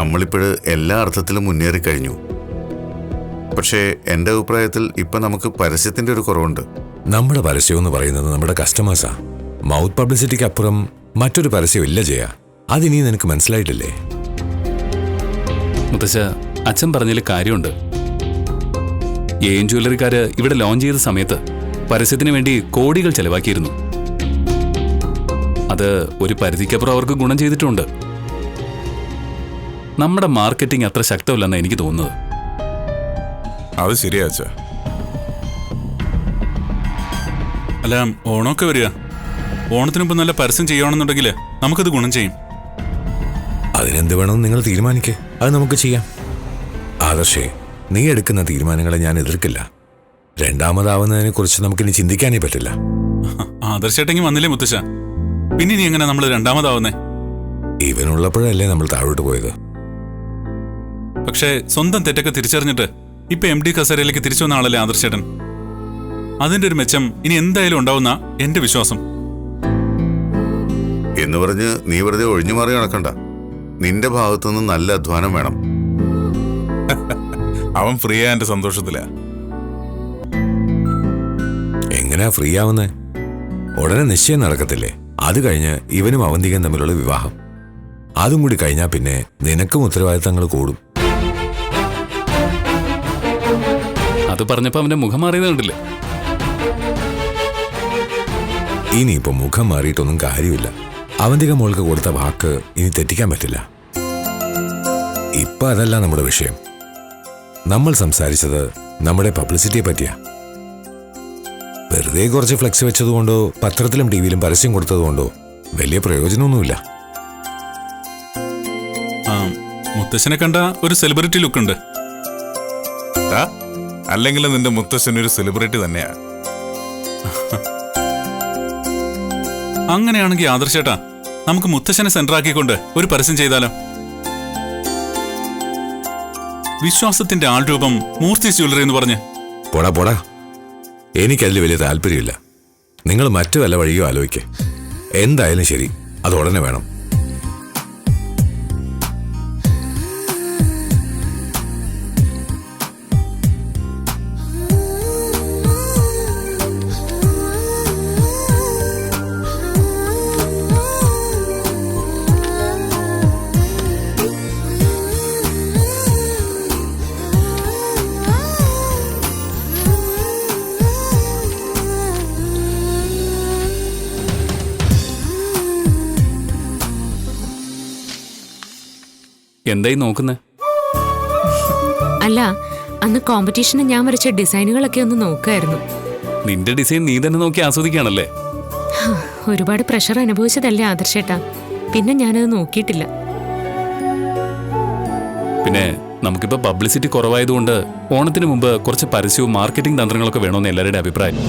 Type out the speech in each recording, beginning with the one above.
നമ്മളിപ്പോഴ് എല്ലാ അർത്ഥത്തിലും മുന്നേറിക്കഴിഞ്ഞു. പക്ഷേ എൻ്റെ അഭിപ്രായത്തിൽ ഇപ്പം നമുക്ക് പരസ്യത്തിൻ്റെ ഒരു കുറവുണ്ട്. നമ്മുടെ പരസ്യം എന്ന് പറയുന്നത് നമ്മുടെ കസ്റ്റമേഴ്സാ. മൗത്ത് പബ്ലിസിറ്റിക്ക് അപ്പുറം മറ്റൊരു പരസ്യം ഇല്ല ചെയ്യാ. അതിനി നിനക്ക് മനസ്സിലായിട്ടില്ലേ? മുത്തശ്ശ, അച്ഛൻ പറഞ്ഞതിൽ കാര്യമുണ്ട്. ജ്വല്ലറിക്കാര് ഇവിടെ ലോഞ്ച് ചെയ്ത സമയത്ത് പരസ്യത്തിന് വേണ്ടി കോടികൾ ചെലവാക്കിയിരുന്നു. അത് ഒരു പരിധിക്കപ്പുറം അവർക്ക് ഗുണം ചെയ്തിട്ടുണ്ട്. നമ്മുടെ മാർക്കറ്റിംഗ് അത്ര ശക്തമല്ലെന്നാണ് എനിക്ക് തോന്നുന്നത്. അത് ശരിയാ അച്ഛാ. അല്ല, ഓണമൊക്കെ വരിക. ഓണത്തിനുമ്പ് നല്ല പരസ്യം ചെയ്യണമെന്നുണ്ടെങ്കിൽ നമുക്കത് ഗുണം ചെയ്യും. അതിനെന്ത് വേണമെന്ന് നിങ്ങൾ തീരുമാനിക്കേ, അത് നമുക്ക് ചെയ്യാം. ആദർശേ, നീ എടുക്കുന്ന തീരുമാനങ്ങളെ ഞാൻ എതിർക്കില്ല. രണ്ടാമതാവുന്നതിനെ കുറിച്ച് നമുക്കിനി ചിന്തിക്കാനേ പറ്റില്ല. ആദർശേട്ടെങ്കിൽ വന്നില്ലേ മുത്തശ്ശ? പിന്നെ നീ എങ്ങനെ നമ്മൾ രണ്ടാമതാവുന്നേ? ഇവനുള്ളപ്പോഴല്ലേ നമ്മൾ താഴോട്ട് പോയത്. പക്ഷേ സ്വന്തം തെറ്റൊക്കെ തിരിച്ചറിഞ്ഞിട്ട് ഇപ്പൊ MD കസേരയിലേക്ക് തിരിച്ചു വന്ന ആളല്ലേ ആദർശേട്ടൻ. അതിന്റെ ഒരു മെച്ചം ഇനി എന്തായാലും ഉണ്ടാവുന്ന എന്റെ വിശ്വാസം. എന്ന് പറഞ്ഞ് നീ വെറുതെ ഒഴിഞ്ഞു മാറി നടക്കണ്ട. നിന്റെ ഭാഗത്തുനിന്ന് നല്ല അധ്വാനം വേണം. അവൻ ഫ്രീ ആയ എന്റെ സന്തോഷത്തിലാ. എങ്ങനെയാ ഫ്രീ ആവുന്നേ? ഉടനെ നിശ്ചയം നടക്കത്തില്ലേ? അത് കഴിഞ്ഞ് ഇവനും അവന്തികൻ തമ്മിലുള്ള വിവാഹം. അതും കൂടി കഴിഞ്ഞാൽ പിന്നെ നിനക്കും ഉത്തരവാദിത്തങ്ങൾ കൂടും. അത് പറഞ്ഞപ്പോ അവന്റെ മുഖം മാറിയത് കണ്ടില്ലേ? ഇനിയിപ്പോ മുഖം മാറിയിട്ടൊന്നും കാര്യമില്ല. അവന്തിക മോൾക്ക് കൊടുത്ത വാക്ക് ഇനി തെറ്റിക്കാൻ പറ്റില്ല. ഇപ്പൊ അതല്ല നമ്മുടെ വിഷയം. നമ്മൾ സംസാരിച്ചത് നമ്മുടെ പബ്ലിസിറ്റിയെ പറ്റിയാ. വെറുതെ കുറച്ച് ഫ്ലെക്സ് വെച്ചതുകൊണ്ടോ പത്രത്തിലും ടിവിയിലും പരസ്യം കൊടുത്തതുകൊണ്ടോ വലിയ പ്രയോജനമൊന്നുമില്ല. മുത്തശ്ശനെ കണ്ട ഒരു സെലിബ്രിറ്റി ലുക്ക് ഉണ്ട്. അല്ലെങ്കിൽ നിന്റെ മുത്തശ്ശൻ ഒരു സെലിബ്രിറ്റി തന്നെയാ. അങ്ങനെയാണെങ്കിൽ ആദർശേട്ടാ, നമുക്ക് മുത്തശ്ശനെ സെന്റർ ആക്കിക്കൊണ്ട് ഒരു പരസ്യം ചെയ്താലോ? വിശ്വാസത്തിന്റെ ആൾരൂപം മൂർത്തീസ് ജ്വല്ലറി എന്ന് പറഞ്ഞ്. പോടാ പോടാ, എനിക്കതിൽ വലിയ താല്പര്യമില്ല. നിങ്ങൾ മറ്റു വല്ല വഴിയോ ആലോചിക്കേ. എന്തായാലും ശരി, അത് ഉടനെ വേണം. എന്തായി നോക്കുന്നേ? അല്ല, അന്ന് കോമ്പറ്റീഷന് ഞാൻ വരച്ച ഡിസൈനുകളൊക്കെ ഒന്ന് നോക്കായിരുന്നു. നിന്റെ ഡിസൈൻ നീ തന്നെ നോക്കി ആസ്വദിക്കുകയാണല്ലേ? ഒരുപാട് പ്രഷർ അനുഭവിച്ചതല്ലേ ആദർശേട്ടാ, പിന്നെ ഞാനത് നോക്കിയിട്ടില്ല. പിന്നെ നമുക്കിപ്പോ പബ്ലിസിറ്റി കുറവായതുകൊണ്ട് ഓണത്തിന് മുമ്പ് കുറച്ച് പരസ്യവും മാർക്കറ്റിംഗ് തന്ത്രങ്ങളൊക്കെ വേണമെന്ന് എല്ലാവരുടെ അഭിപ്രായം.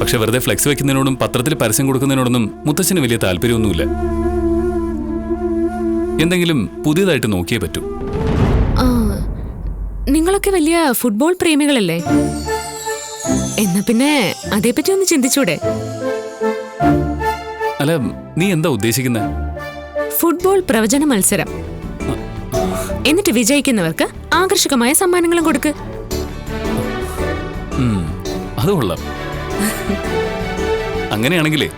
പക്ഷെ വെറുതെ ഫ്ലെക്സ് വെക്കുന്നതിനോടും പത്രത്തിൽ പരസ്യം കൊടുക്കുന്നതിനോടൊന്നും മുത്തച്ഛന് വലിയ താല്പര്യമൊന്നുമില്ല. എന്തെങ്കിലും പുതിയതായിട്ട് നോക്കിയേ പറ്റൂ. നിങ്ങളൊക്കെ വലിയ ഫുട്ബോൾ പ്രേമികളല്ലേ? എന്നാ പിന്നെ അതേപ്പറ്റി ഒന്ന് ചിന്തിച്ചൂടെ? അല്ല, നീ എന്താ ഉദ്ദേശിക്കുന്നത്? ഫുട്ബോൾ പ്രവചന മത്സരം. എന്നിട്ട് വിജയിക്കുന്നവർക്ക് ആകർഷകമായ സമ്മാനങ്ങളും കൊടുക്ക്. അത് കൊള്ളാം. അങ്ങനെയാണെങ്കിലേ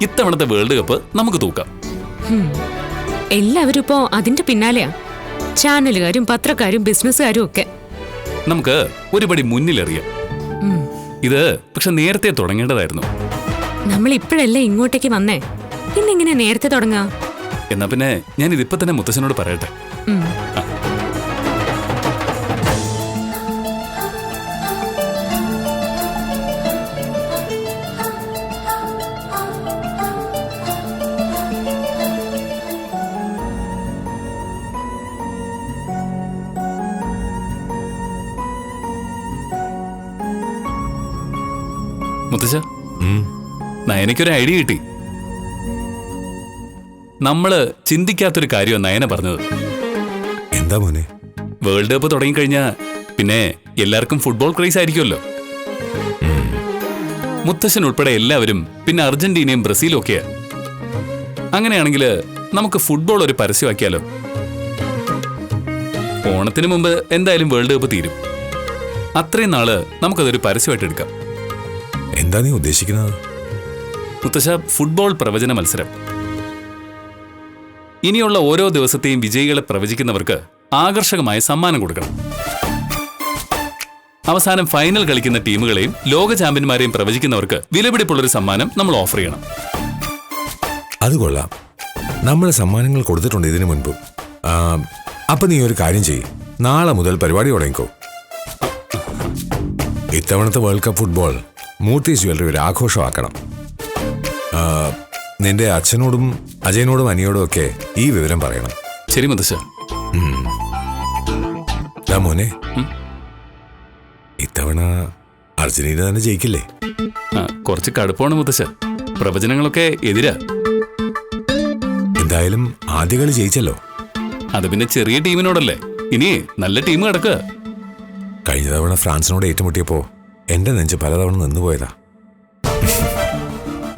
ഇത്തവണത്തെ വേൾഡ് കപ്പ് നമുക്ക് തൂക്കാം. എല്ലാവരും ഇപ്പോ അതിന്റെ പിന്നാലെയാ. ചാനലുകാരും പത്രക്കാരും ബിസിനസ്സുകാരും ഒക്കെ. നമുക്ക് ഒരുപടി മുന്നിലെറിയാം. ഇത് പക്ഷെ നേരത്തെ തുടങ്ങേണ്ടതായിരുന്നു. നമ്മൾ ഇപ്പോഴല്ലേ ഇങ്ങോട്ടേക്ക് വന്നേ, പിന്നെങ്ങനെ നേരത്തെ തുടങ്ങാ? എന്നാ പിന്നെ ഞാൻ ഇതിപ്പോ തന്നെ മുത്തശ്ശനോട് പറയട്ടെ. മുത്തശ്ശ, നയനയ്ക്കൊരു ഐഡിയ കിട്ടി. നമ്മള് ചിന്തിക്കാത്തൊരു കാര്യം നയന പറഞ്ഞത്. എന്താ മോനെ? വേൾഡ് കപ്പ് തുടങ്ങിക്കഴിഞ്ഞാ പിന്നെ എല്ലാവർക്കും ഫുട്ബോൾ ക്രേസ് ആയിരിക്കുമല്ലോ. മുത്തശ്ശൻ ഉൾപ്പെടെ എല്ലാവരും പിന്നെ അർജന്റീനയും ബ്രസീലും ഒക്കെയാ. അങ്ങനെയാണെങ്കിൽ നമുക്ക് ഫുട്ബോൾ ഒരു പരസ്യമാക്കിയാലോ? ഓണത്തിന് മുമ്പ് എന്തായാലും വേൾഡ് കപ്പ് തീരും. അത്രയും നാള് നമുക്കതൊരു പരസ്യമായിട്ട് എടുക്കാം. എന്താ നീ ഉദ്ദേശിക്കുന്നത്? മുത്തശ്ശ, ഫുട്ബോൾ പ്രവചന മത്സരം. ഇനിയുള്ള ഓരോ ദിവസത്തെയും വിജയികളെ പ്രവചിക്കുന്നവർക്ക് ആകർഷകമായ സമ്മാനം കൊടുക്കണം. അവസാനം ഫൈനൽ കളിക്കുന്ന ടീമുകളെയും ലോക ചാമ്പ്യന്മാരെയും പ്രവചിക്കുന്നവർക്ക് വിലപിടിപ്പുള്ളൊരു സമ്മാനം നമ്മൾ ഓഫർ ചെയ്യണം. അത് കൊള്ളാം. നമ്മൾ സമ്മാനങ്ങൾ കൊടുത്തിട്ടുണ്ട് ഇതിനു മുൻപ്. അപ്പൊ നീ ഒരു കാര്യം ചെയ്യ്, നാളെ മുതൽ പരിപാടി തുടങ്ങിക്കോ. ഇത്തവണത്തെ world cup football Moorthy's jewellery ഒരു ആഘോഷമാക്കണം. നിന്റെ അച്ഛനോടും അജയനോടും അനിയോടും ഒക്കെ ഈ വിവരം പറയണം. ശരി മുത്തശ്ശ. മോനെ, ഇത്തവണ അർജന്റീന തന്നെ ജയിക്കില്ലേ? കുറച്ച് കടുപ്പമാണ് മുത്തശ്ശ. പ്രവചനങ്ങളൊക്കെ എതിരാ. എന്തായാലും ആദ്യ കളി ജയിച്ചല്ലോ. അത് പിന്നെ ചെറിയ ടീമിനോടല്ലേ. ഇനി നല്ല ടീം കിടക്കുക. കഴിഞ്ഞ തവണ ഫ്രാൻസിനോട് ഏറ്റുമുട്ടിയപ്പോ എന്റെ നെഞ്ച് പലതവണ നിന്നുപോയതാ.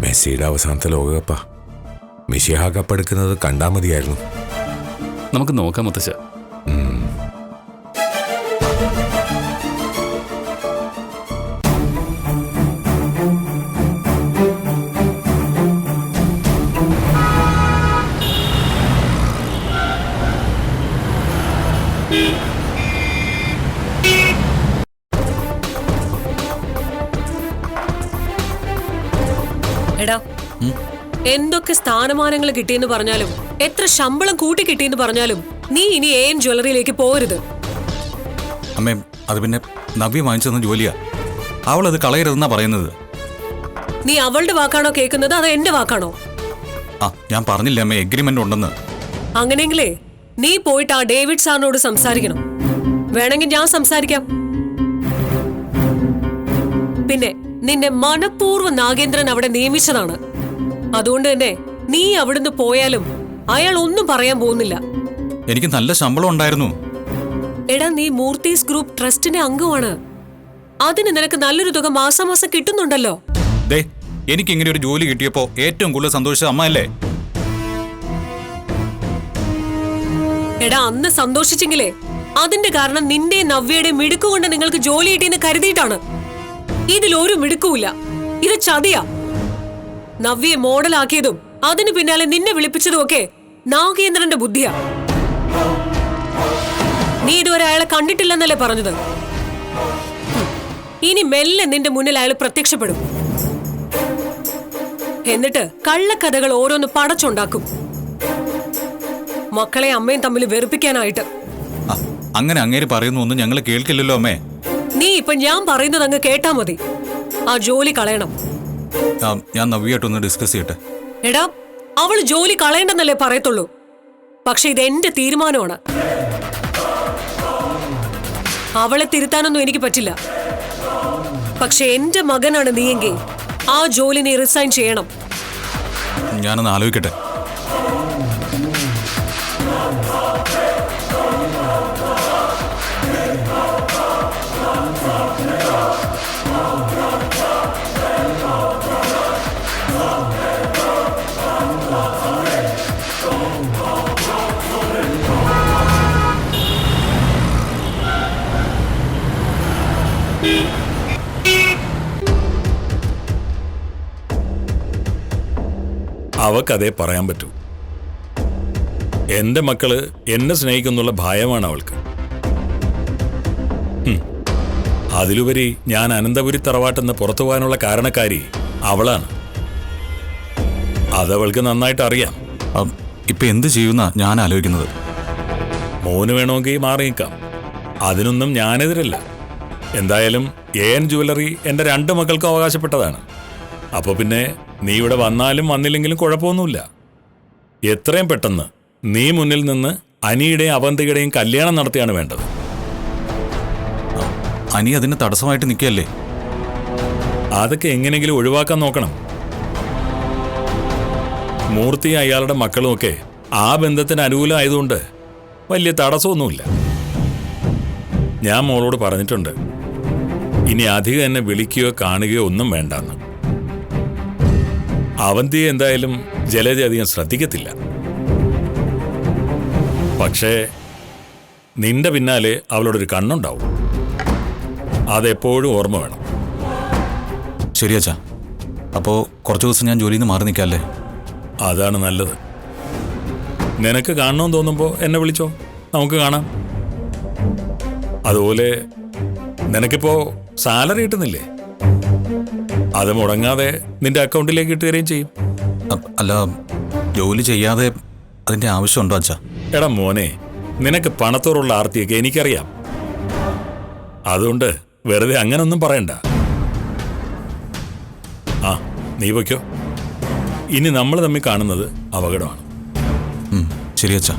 മെസ്സിയുടെ അവസാനത്തെ ലോകകപ്പാ. മിഷിഹ കപ്പ് എടുക്കുന്നത് കണ്ടാ മതിയായിരുന്നു. നമുക്ക് നോക്കാം മുത്തശ്ശ. എടാ, എന്തൊക്കെ സ്ഥാനമാനങ്ങൾ കിട്ടിയെന്ന് പറഞ്ഞാലും എത്ര ശമ്പളം കൂട്ടി കിട്ടിയെന്ന് പറഞ്ഞാലും നീ ഇനി AN ജ്വല്ലറിയിലേക്ക് പോകരുത്. അമ്മേ, അത് പിന്നെ നവ്യ വാങ്ങിച്ചെന്ന ജോലിയാ. അവളത് കളയരുതെന്നാ പറയുന്നത്. നീ അവളുടെ വാക്കാണോ കേൾക്കുന്നത്, അതോ എന്റെ വാക്കാണോ? ഞാൻ പറഞ്ഞില്ല അമ്മേ, എഗ്രിമെന്റ് ഉണ്ടെന്ന്. അങ്ങനെയെങ്കിലേ നീ പോയിട്ട് ആ ഡേവിഡ് സാറിനോട് സംസാരിക്കണം. വേണമെങ്കിൽ ഞാൻ സംസാരിക്കാം. പിന്നെ നിന്നെ മനഃപൂർവ്വം നാഗേന്ദ്രൻ അവിടെ നിയമിച്ചതാണ്. അതുകൊണ്ട് തന്നെ നീ അവിടുന്ന് പോയാലും അയാൾ ഒന്നും പറയാൻ പോകുന്നില്ല. എനിക്ക് നല്ല ശമ്പളം ഉണ്ടായിരുന്നു. എടാ, നീ മൂർത്തീസ് ഗ്രൂപ്പ് ട്രസ്റ്റിന്റെ അംഗമാണ്. അതിന് നിനക്ക് നല്ലൊരു തുക മാസാമാസം കിട്ടുന്നുണ്ടല്ലോ. ദേ, എനിക്ക് ഇങ്ങനെ ഒരു ജോലി കിട്ടിയപ്പോ ഏറ്റവും കൂടുതൽ സന്തോഷിച്ച അമ്മ അല്ലേ? എടാ, അന്ന് സന്തോഷിച്ചെങ്കിലേ അതിന്റെ കാരണം നിന്റെ നവ്യയുടെ മിടുക്കുകൊണ്ട് നിങ്ങൾക്ക് ജോലി കിട്ടിയെന്ന് കരുതിയിട്ടാണ്. ഇതിലൊരു മിടുക്കുമില്ല. ഇത് ചതിയാ. നവ്യയെ മോഡലാക്കിയതും അതിനു പിന്നാലെ നിന്നെ വിളിപ്പിച്ചതും ഒക്കെ നാഗേന്ദ്രന്റെ ബുദ്ധിയാ. നീ ഇതുവരെ അയാളെ കണ്ടിട്ടില്ലെന്നല്ലേ പറഞ്ഞത്? ഇനി മെല്ലെ നിന്റെ മുന്നിൽ അയാൾ പ്രത്യക്ഷപ്പെടും. എന്നിട്ട് കള്ളക്കഥകൾ ഓരോന്ന് പടച്ചുണ്ടാക്കും, മക്കളെ അമ്മയും തമ്മിൽ വെറുപ്പിക്കാനായിട്ട്. അങ്ങനെ അങ്ങേര് പറയുന്ന ഒന്നും ഞങ്ങൾ കേൾക്കില്ലല്ലോ അമ്മേ. നീ ഇപ്പൊ ഞാൻ പറയുന്നത് അങ്ങ് കേട്ടാ മതി. ആ ജോലി കളയണം. ഞാൻ നവ്യായിട്ടൊന്ന് ഡിസ്കസ് ചെയ്യട്ടെ. എടാ, അവള് ജോലി കളയണ്ടെന്നല്ലേ പറയത്തുള്ളൂ. പക്ഷെ ഇത് എന്റെ തീരുമാനമാണ്. അവളെ തിരുത്താനൊന്നും എനിക്ക് പറ്റില്ല. പക്ഷെ എന്റെ മകനാണ് നീയെങ്കിൽ ആ ജോലി നീ റിസൈൻ ചെയ്യണം. ഞാനൊന്ന് ആലോചിക്കട്ടെ. അവക്കതേ പറയാൻ പറ്റൂ. എന്റെ മക്കള് എന്നെ സ്നേഹിക്കുന്നുള്ള ഭയമാണ് അവൾക്ക്. അതിലുപരി ഞാൻ അനന്തപുരി തറവാട്ടെന്ന് പുറത്തു പോകാനുള്ള കാരണക്കാരി അവളാണ്. അതവൾക്ക് നന്നായിട്ട് അറിയാം. ഇപ്പൊ എന്ത് ചെയ്യുന്ന ഞാൻ ആലോചിക്കുന്നത്. മോന് വേണമെങ്കിൽ മാറി നിൽക്കാം, അതിനൊന്നും ഞാനെതിരല്ല. എന്തായാലും AN ജ്വല്ലറി എൻ്റെ 2 മക്കൾക്കും അവകാശപ്പെട്ടതാണ്. അപ്പോൾ പിന്നെ നീ ഇവിടെ വന്നാലും വന്നില്ലെങ്കിലും കുഴപ്പമൊന്നുമില്ല. എത്രയും പെട്ടെന്ന് നീ മുന്നിൽ നിന്ന് അനിയുടെയും അവന്തികയുടെയും കല്യാണം നടത്തിയാണ് വേണ്ടത്. അനി അതിന് തടസ്സമായിട്ട് നിൽക്കുകയല്ലേ? അതൊക്കെ എങ്ങനെയെങ്കിലും ഒഴിവാക്കാൻ നോക്കണം. മൂർത്തി അയാളുടെ മക്കളുമൊക്കെ ആ ബന്ധത്തിന് അനുകൂലമായതുകൊണ്ട് വലിയ തടസ്സമൊന്നുമില്ല. ഞാൻ മോളോട് പറഞ്ഞിട്ടുണ്ട്, ഇനി അധികം എന്നെ വിളിക്കുകയോ കാണുകയോ ഒന്നും വേണ്ടെന്ന്. അവന്തിയെ എന്തായാലും ജലജ അധികം ശ്രദ്ധിക്കത്തില്ല. പക്ഷേ നിന്റെ പിന്നാലെ അവളോടൊരു കണ്ണുണ്ടാവും. അതെപ്പോഴും ഓർമ്മ വേണം. ശരി അച്ഛാ. അപ്പോൾ കുറച്ച് ദിവസം ഞാൻ ജോലിയിൽ നിന്ന് മാറി നിൽക്കാമല്ലേ? അതാണ് നല്ലത്. നിനക്ക് കാണണമെന്ന് തോന്നുമ്പോൾ എന്നെ വിളിച്ചോ, നമുക്ക് കാണാം. അതുപോലെ നിനക്കിപ്പോ സാലറി കിട്ടുന്നില്ലേ? അത് മുടങ്ങാതെ നിന്റെ അക്കൗണ്ടിലേക്ക് ഇട്ടുകയും ചെയ്യും. അല്ല, ജോലി ചെയ്യാതെ അതിൻ്റെ ആവശ്യമുണ്ടോ അച്ഛാ? എടാ മോനെ, നിനക്ക് പണത്തോടുള്ള ആർത്തിയൊക്കെ എനിക്കറിയാം. അതുകൊണ്ട് വെറുതെ അങ്ങനൊന്നും പറയണ്ട. ആ, നീ വയ്ക്കോ. ഇനി നമ്മൾ തമ്മിൽ കാണുന്നത് അപകടമാണ്. ശരി അച്ഛാ.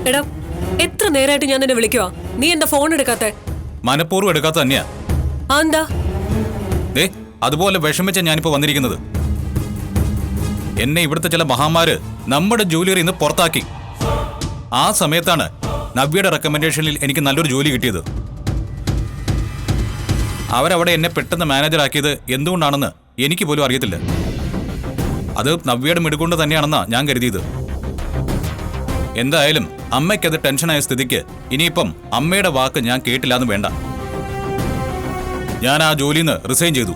എടാ, എത്ര നേരമായിട്ട് ഞാൻ നിന്നെ വിളിക്കുവാ, നീ എന്റെ ഫോൺ എടുക്കാത്തെ? മനഃപൂർവ്വം എടുക്കാത്ത തന്നെയാ. എന്താ? അതുപോലെ വിഷമിച്ച ഞാനിപ്പോ വന്നിരിക്കുന്നത്. എന്നെ ഇവിടുത്തെ ചില മഹാന്മാര് നമ്മുടെ ജോലിയിൽ നിന്ന് പുറത്താക്കി. ആ സമയത്താണ് നവ്യയുടെ റെക്കമെൻഡേഷനിൽ എനിക്ക് നല്ലൊരു ജോലി കിട്ടിയത്. അവരവിടെ എന്നെ പെട്ടെന്ന് മാനേജറാക്കിയത് എന്തുകൊണ്ടാണെന്ന് എനിക്ക് പോലും അറിയത്തില്ല. അത് നവ്യയുടെ മിടുകൊണ്ട് തന്നെയാണെന്നാ ഞാൻ കരുതിയത്. എന്തായാലും അമ്മയ്ക്കത് ടെൻഷനായ സ്ഥിതിക്ക് ഇനിയിപ്പം അമ്മയുടെ വാക്ക് ഞാൻ കേട്ടില്ലാന്ന് വേണ്ട. ഞാൻ ആ ജോലിയിൽ നിന്ന് റിസൈൻ ചെയ്തു.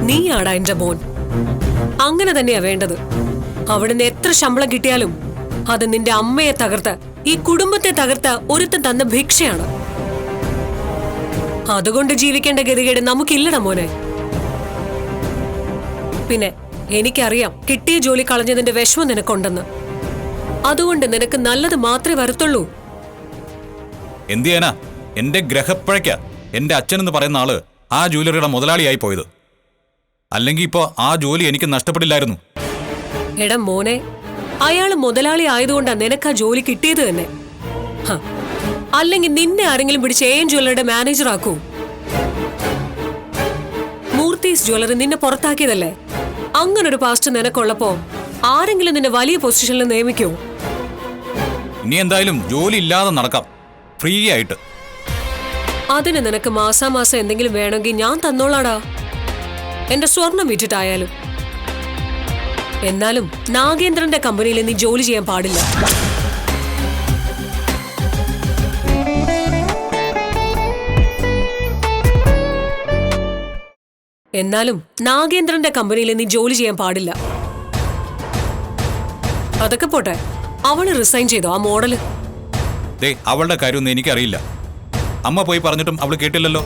നീയാടാ എന്റെ മോൻ. അങ്ങനെ തന്നെയാ വേണ്ടത്. അവിടുന്ന് എത്ര ശമ്പളം കിട്ടിയാലും അത് നിന്റെ അമ്മയെ തകർത്ത് ഈ കുടുംബത്തെ തകർത്ത ഒരുത്തൻ തന്ന ഭിക്ഷയാണ്. അതുകൊണ്ട് ജീവിക്കേണ്ട ഗതികേട് നമുക്കില്ലടാ മോനെ. പിന്നെ എനിക്കറിയാം കിട്ടിയ ജോലി കളഞ്ഞതിന്റെ വിഷമം നിനക്കുണ്ടെന്ന്. അതുകൊണ്ട് നിനക്ക് നല്ലത് മാത്രമേ വരത്തുള്ളൂ. എന്ത് ചെയ്യാനാ? എന്റെ ഗ്രഹപ്പഴയ്ക്ക എന്റെ അച്ഛനെന്ന് പറയുന്ന ആള് ആ ജ്വല്ലറിയുടെ മുതലാളിയായി പോയത്. അല്ലെങ്കിൽ ഇപ്പോ ആ ജോലി എനിക്ക് നഷ്ടപ്പെടില്ലായിരുന്നു. എടാ മോനെ, അയാള് മുതലാളി ആയതുകൊണ്ടാ നിനക്ക് ആ ജോലി കിട്ടിയത് തന്നെ. അല്ലെങ്കിൽ നിന്നെ ആരെങ്കിലും പിടിച്ച് AN ജ്വല്ലറിയുടെ മാനേജർ ആക്കൂ? മൂർത്തീസ് ജ്വല്ലറി നിന്നെ പുറത്താക്കിയതല്ലേ? അങ്ങനൊരു പാസ്റ്റ് നിനക്കുള്ളപ്പോ ആരെങ്കിലും നിന്നെ വലിയ പൊസിഷനിൽ നിയമിക്കൂ? ഇനി എന്തായാലും ജോലി ഇല്ലാതെ നടക്കാം, ഫ്രീ ആയിട്ട്. അതിന് നിനക്ക് മാസാമാസം എന്തെങ്കിലും വേണമെങ്കിൽ ഞാൻ തന്നോളാടാ, എന്റെ സ്വർണം വിറ്റിട്ടായാലും. എന്നാലും നാഗേന്ദ്രന്റെ കമ്പനിയിൽ നീ ജോലി ചെയ്യാൻ പാടില്ല. അതൊക്കെ പോട്ടെ, അവള് റിസൈൻ ചെയ്തോ ആ മോഡല്? അവളുടെ കാര്യമൊന്നും എനിക്കറിയില്ല. അമ്മ പോയി പറഞ്ഞിട്ടും അവള് കേട്ടില്ലല്ലോ.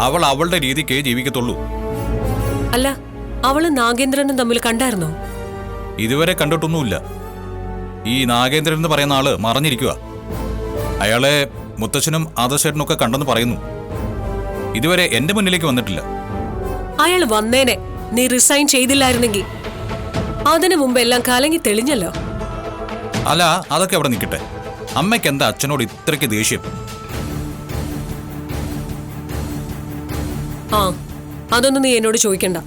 അവൾ അവളുടെ രീതിക്കേ ജീവിക്കത്തുള്ളൂ. അല്ല, അവള് നാഗേന്ദ്രനും തമ്മിൽ കണ്ടായിരുന്നോ? ഇതുവരെ കണ്ടിട്ടൊന്നുമില്ല. ഈ നാഗേന്ദ്രൻ എന്ന് പറയുന്ന ആള് മറഞ്ഞിരിക്കുക. അയാളെ മുത്തച്ഛനും ആദർശേട്ടനും ഒക്കെ കണ്ടെന്ന് പറയുന്നു. ഇതുവരെ എന്റെ മുന്നിലേക്ക് വന്നിട്ടില്ല. അയാൾ വന്നേനെ, നീ റിസൈൻ ചെയ്തില്ലായിരുന്നെങ്കിൽ. അതിനു മുമ്പ് എല്ലാം കലങ്ങി തെളിഞ്ഞല്ലോ. അല്ല, അതൊക്കെ അവിടെ നിൽക്കട്ടെ. അമ്മയ്ക്ക് എന്താ അച്ഛനോട് ഇത്രയ്ക്ക് ദേഷ്യം? ആ, അതൊന്നും നീ എന്നോട് ചോദിക്കണ്ട.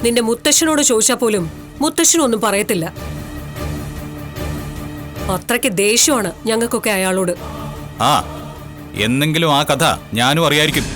നിന്റെ മുത്തശ്ശനോട് ചോദിച്ചാൽ പോലും മുത്തശ്ശനൊന്നും പറയത്തില്ല. അത്രയ്ക്ക് ദേഷ്യമാണ് ഞങ്ങൾക്കൊക്കെ അയാളോട്. ആ, എന്നെങ്കിലും ആ കഥ ഞാനും അറിയായിരിക്കും.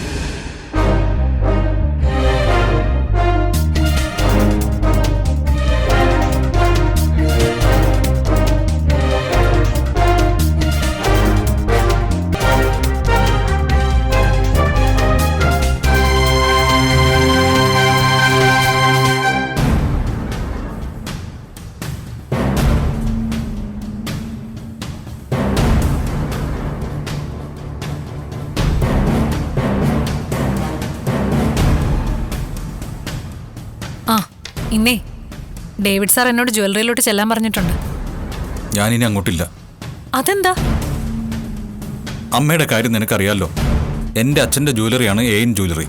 ഇന്നേ ഡേവിഡ് സാർ എന്നോട് ജ്വല്ലറിയിലോട്ട് ചെല്ലാൻ പറഞ്ഞിട്ടുണ്ട്. ഞാനിനി അങ്ങോട്ടില്ല. അതെന്താ? അമ്മയുടെ കാര്യം നിനക്കറിയാലോ. എൻ്റെ അച്ഛൻ്റെ ജ്വല്ലറിയാണ് AN ജ്വല്ലറി.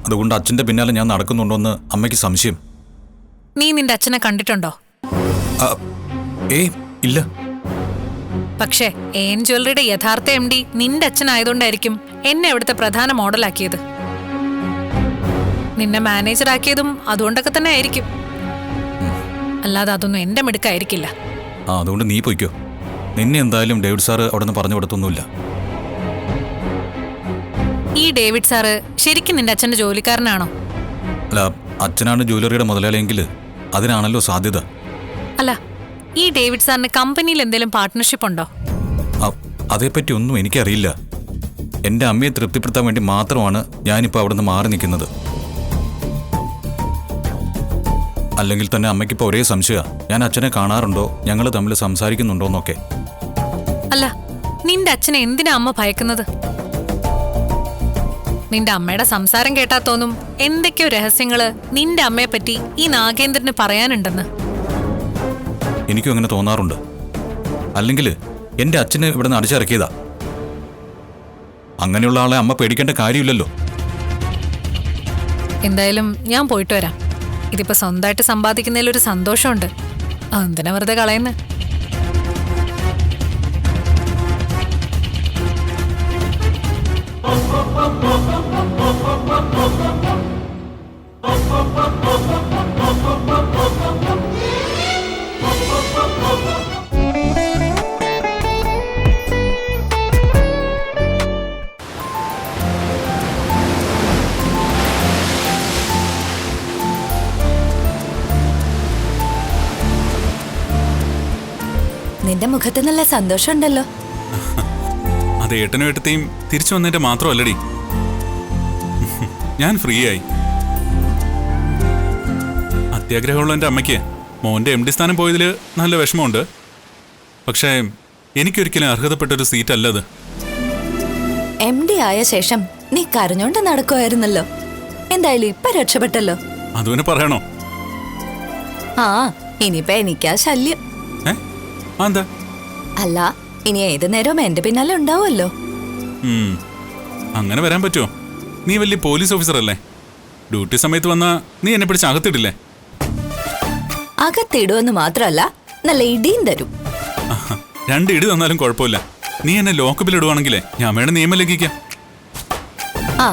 അതുകൊണ്ട് അച്ഛൻ്റെ പിന്നാലെ ഞാൻ നടക്കുന്നുണ്ടോന്ന് അമ്മയ്ക്ക് സംശയം. നീ നിന്റെ അച്ഛനെ കണ്ടിട്ടുണ്ടോ? ഇല്ല. പക്ഷേ AN ജ്വല്ലറിയുടെ യഥാർത്ഥ MD നിന്റെ അച്ഛനായതുകൊണ്ടായിരിക്കും എന്നെ അവിടുത്തെ പ്രധാന മോഡലാക്കിയത്. നിന്നെ മാനേജർ ആക്കിയതും അതുകൊണ്ടൊക്കെ തന്നെ ആയിരിക്കും. അല്ലാതെ അതൊന്നും എന്റെ മിടുക്കായിരിക്കില്ല. ആ അതുകൊണ്ട് നീ പൊയ്ക്കോ. നിന്നെ എന്തായാലും ഡേവിഡ് സാറ് അവിടെ നിന്ന് പറഞ്ഞു കൊടുത്തൊന്നുമില്ല. ഈ ഡേവിഡ് സാറ് ശരിക്കും നിന്റെ അച്ഛന്റെ ജോലിക്കാരനാണോ? അല്ല, അച്ഛനാണ് ജ്വല്ലറിയുടെ മുതലാളിയെങ്കിൽ അതിനാണല്ലോ സാധ്യത. അല്ല, ഈ ഡേവിഡ് സാറിന് കമ്പനിയിൽ എന്തെങ്കിലും പാർട്ട്ണർഷിപ്പ് ഉണ്ടോ? അതേപ്പറ്റി ഒന്നും എനിക്കറിയില്ല. എൻ്റെ അമ്മയെ തൃപ്തിപ്പെടുത്താൻ വേണ്ടി മാത്രമാണ് ഞാനിപ്പോൾ അവിടെ നിന്ന് മാറി നിൽക്കുന്നത്. അല്ലെങ്കിൽ തന്നെ അമ്മയ്ക്കിപ്പോൾ ഒരേ സംശയമാണ്, ഞാൻ അച്ഛനെ കാണാറുണ്ടോ, ഞങ്ങൾ തമ്മിൽ സംസാരിക്കുന്നുണ്ടോ എന്നൊക്കെ. അല്ല, നിന്റെ അച്ഛനെ എന്തിനാ അമ്മ ഭയക്കുന്നത്? നിന്റെ അമ്മയുടെ സംസാരം കേട്ടാ തോന്നും എന്തൊക്കെയോ രഹസ്യങ്ങള് നിന്റെ അമ്മയെ പറ്റി ഈ നാഗേന്ദ്രന് പറയാനുണ്ടെന്ന്. എനിക്കും അങ്ങനെ തോന്നാറുണ്ട്. അല്ലെങ്കിൽ എൻ്റെ അച്ഛനെ ഇവിടെ നിന്ന് അടിച്ചിറക്കിയതാ. അങ്ങനെയുള്ള ആളെ അമ്മ പേടിക്കേണ്ട കാര്യമില്ലല്ലോ. എന്തായാലും ഞാൻ പോയിട്ട് വരാം. ഇതിപ്പോ സ്വന്തമായിട്ട് സമ്പാദിക്കുന്നതിലൊരു സന്തോഷമുണ്ട്. എന്തിനാ വെറുതെ കളയുന്നേ? നിന്റെ മുഖത്ത് നല്ല സന്തോഷമുണ്ടല്ലോ. അത് ഏട്ടനും ഏട്ടത്തെയും തിരിച്ചു വന്നതിന്റെ മാത്രമല്ലടി, ഞാൻ ഫ്രീ ആയി. അത്യാഗ്രഹമുള്ള എൻ്റെ അമ്മയ്ക്ക് മോൻ്റെ MD സ്ഥാനം പോയതിൽ നല്ല വിഷമമുണ്ട്. പക്ഷേ എനിക്കൊരിക്കലും അർഹതപ്പെട്ടൊരു സീറ്റ് അല്ലത്. MD ആയ ശേഷം നീ കരഞ്ഞോണ്ട് നടക്കുമായിരുന്നല്ലോ. എന്തായാലും ഇപ്പൊ രക്ഷപ്പെട്ടല്ലോ. അതുവിനെ പറയണോ? ആ, ഇനിയിപ്പോ എനിക്കാ ശല്യം. എന്താ? അല്ല, ഇനി ഏത് നേരവും എന്റെ പിന്നാലെ ഉണ്ടാവുമല്ലോ. അങ്ങനെ വരാൻ പറ്റുമോ? നീ വലിയ പോലീസ് ഓഫീസർ അല്ലേ? ഡ്യൂട്ടി സമയത്ത് വന്നാ നീ എന്നെ പിടിച്ച് അകത്തിടില്ലേ? അകത്തിടുമെന്ന് മാത്രമല്ല, നല്ല ഇടിയും തരും. 2 ഇടി തന്നാലും കുഴപ്പമില്ല. നീ എന്നെ ലോക്കപ്പിൽ ഇടുവാണെങ്കിലേ ഞാൻ വേണം നിയമം ലംഘിക്കാം. ആ,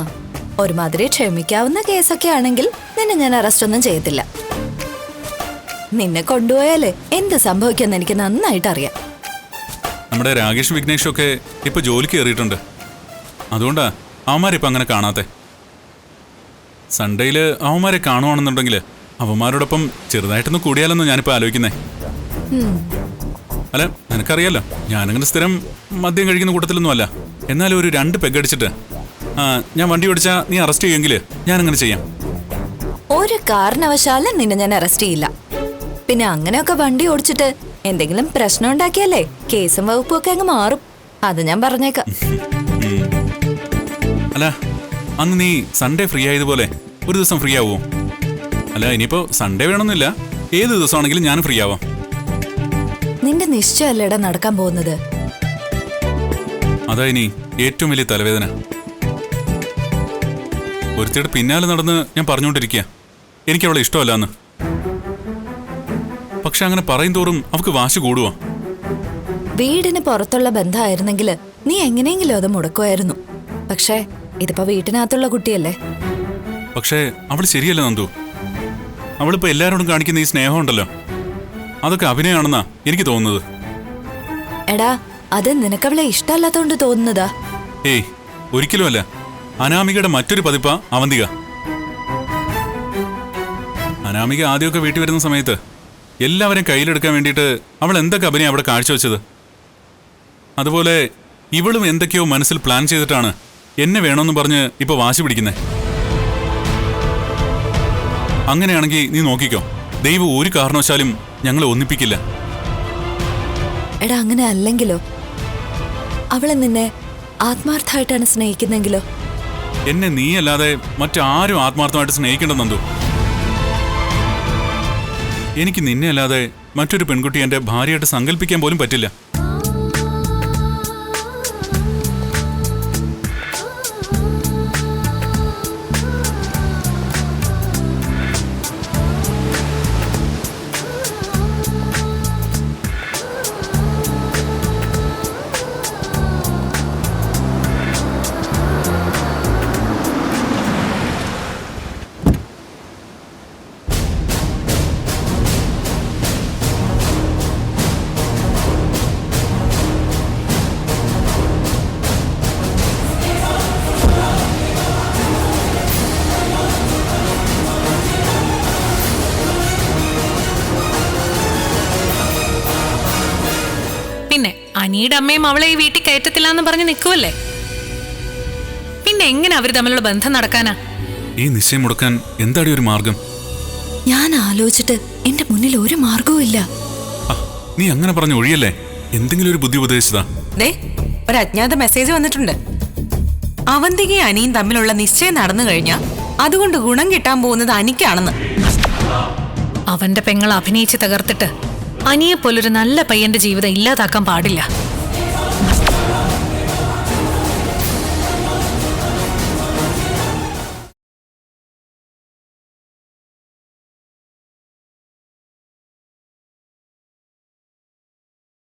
ഒരുമാതിരി ക്ഷമിക്കാവുന്ന കേസൊക്കെ ആണെങ്കിൽ നിന്നെ ഞാൻ അറസ്റ്റ് ഒന്നും ചെയ്യത്തില്ല. നിന്നെ കൊണ്ടുപോയാലേ എന്ത് സംഭവിക്കുമെന്ന് എനിക്ക് നന്നായിട്ട് അറിയാം. നമ്മുടെ രാകേഷ് വിഘ്നേഷും ഒക്കെ ഇപ്പൊ ജോലിക്ക് കയറിയിട്ടുണ്ട്. അതുകൊണ്ടാ അവന്മാരിപ്പോ അങ്ങനെ കാണാത്തെ. സൺഡേയില് അവന്മാരെ കാണുവാണെന്നുണ്ടെങ്കിൽ അവന്മാരോടൊപ്പം ചെറുതായിട്ടൊന്ന് കൂടിയാലെന്ന് ഞാനിപ്പോ ആലോചിക്കുന്നേ. അല്ല, നിനക്കറിയാലോ ഞാനങ്ങനെ സ്ഥിരം മദ്യം കഴിക്കുന്ന കൂട്ടത്തിലൊന്നും അല്ല. എന്നാലും ഒരു 2 പെഗടിച്ചിട്ട് ഞാൻ വണ്ടി ഓടിച്ചാ നീ അറസ്റ്റ് ചെയ്യുമെങ്കിൽ ഞാനങ്ങനെ ചെയ്യാം. ഒരു കാരണവശാലും നിന്നെ ഞാൻ അറസ്റ്റ് ചെയ്യില്ല. പിന്നെ അങ്ങനെയൊക്കെ വണ്ടി ഓടിച്ചിട്ട് എന്തെങ്കിലും പ്രശ്നം ഉണ്ടാക്കിയാലേ കേസും വകുപ്പും ഒക്കെ അങ്ങ് മാറും. അത് ഞാൻ പറഞ്ഞേക്കാം. അല്ല, അന്ന് നീ സൺഡേ ഫ്രീ ആയതുപോലെ ഒരു ദിവസം ഫ്രീ ആവുമോ? അല്ല, ഇനിയിപ്പോ സൺഡേ വേണമെന്നില്ല, ഏത് ദിവസമാണെങ്കിലും ഞാൻ ഫ്രീ ആവാം. നിന്റെ നിശ്ചയമല്ലേടാ നടക്കാൻ പോകുന്നത്. അതാ ഇനി ഏറ്റവും വലിയ തലവേദന. ഒരുത്തിയുടെ പിന്നാലെ നടന്ന് ഞാൻ പറഞ്ഞുകൊണ്ടിരിക്കുക എനിക്കവളെ ഇഷ്ടമല്ലാന്ന്. പക്ഷെ അങ്ങനെ പറയും തോറും അവക്ക് വാശി കൂടുവാ. വീടിന് പുറത്തുള്ള ബന്ധമായിരുന്നെങ്കിൽ നീ എങ്ങനെയെങ്കിലും അത് മുടക്കുമായിരുന്നു. പക്ഷേ ഇതിപ്പോ വീട്ടിനകത്തുള്ള കുട്ടിയല്ലേ. പക്ഷേ അവള് ശരിയല്ല നന്ദു. അവളിപ്പോ എല്ലാരോടും കാണിക്കുന്ന ഈ സ്നേഹം ഉണ്ടല്ലോ, അതൊക്കെ അഭിനയമാണെന്നാ എനിക്ക് തോന്നുന്നത്. എടാ, അത് നിനക്കവളെ ഇഷ്ടമല്ലാത്തോണ്ട് തോന്നുന്നതാ. ഏയ്, ഒരിക്കലും അല്ല. അനാമികയുടെ മറ്റൊരു പതിപ്പാ അവന്തിക. അനാമിക ആദ്യമൊക്കെ വീട്ടിൽ വരുന്ന സമയത്ത് എല്ലാവരെയും കയ്യിലെടുക്കാൻ വേണ്ടിയിട്ട് അവൾ എന്തൊക്കെ അഭിനയം അവിടെ കാഴ്ചവെച്ചത്. അതുപോലെ ഇവളും എന്തൊക്കെയോ മനസ്സിൽ പ്ലാൻ ചെയ്തിട്ടാണ് എന്നെ വേണമെന്ന് പറഞ്ഞ് ഇപ്പൊ വാശി പിടിക്കുന്നത്. അങ്ങനെയാണെങ്കിൽ നീ നോക്കിക്കോ, ദൈവം ഒരു കാരണവശാലും ഞങ്ങളെ ഒന്നിപ്പിക്കില്ല. എടാ, അങ്ങനെ അല്ലെങ്കിലോ? അവളെ നിന്നെ ആത്മാർത്ഥമായിട്ടാണ് സ്നേഹിക്കുന്നെങ്കിലോ? എന്നെ നീയല്ലാതെ മറ്റാരും ആത്മാർത്ഥമായിട്ട് സ്നേഹിക്കേണ്ടെന്നു. എനിക്ക് നിന്നെ അല്ലാതെ മറ്റൊരു പെൺകുട്ടി എന്റെ ഭാര്യയായിട്ട് സങ്കല്പിക്കാൻ പോലും പറ്റില്ല. അനിയുടെ അമ്മയും അവളെ ഈ വീട്ടിൽ കയറ്റത്തില്ല എന്ന് പറഞ്ഞ് നിൽക്കുമല്ലേ. പിന്നെ എങ്ങനെ അവര് തമ്മിലുള്ള ബന്ധം നടക്കാനാ? ഈ നിശ്ചയം മുടക്കാൻ എന്താടി ഒരു മാർഗം? ഞാൻ ആലോചിച്ചിട്ട് എന്റെ മുന്നിൽ ഒരു മാർഗവും ഇല്ല. നീ അങ്ങനെ പറഞ്ഞ് ഒഴിയല്ലേ. എന്തെങ്കിലും ഒരു ബുദ്ധി ഉപദേശിച്ചതാ. ഒരു അജ്ഞാത മെസ്സേജ് വന്നിട്ടുണ്ട്. അവന്തികയും അനിയും തമ്മിലുള്ള നിശ്ചയം നടന്നു കഴിഞ്ഞാൽ അതുകൊണ്ട് ഗുണം കിട്ടാൻ പോകുന്നത് അനിക്കാണെന്ന്. അവന്റെ പെങ്ങൾ അഭിനയിച്ച് തകർത്തിട്ട് അനിയെ പോലൊരു നല്ല പയ്യന്റെ ജീവിതം ഇല്ലാതാക്കാൻ പാടില്ല.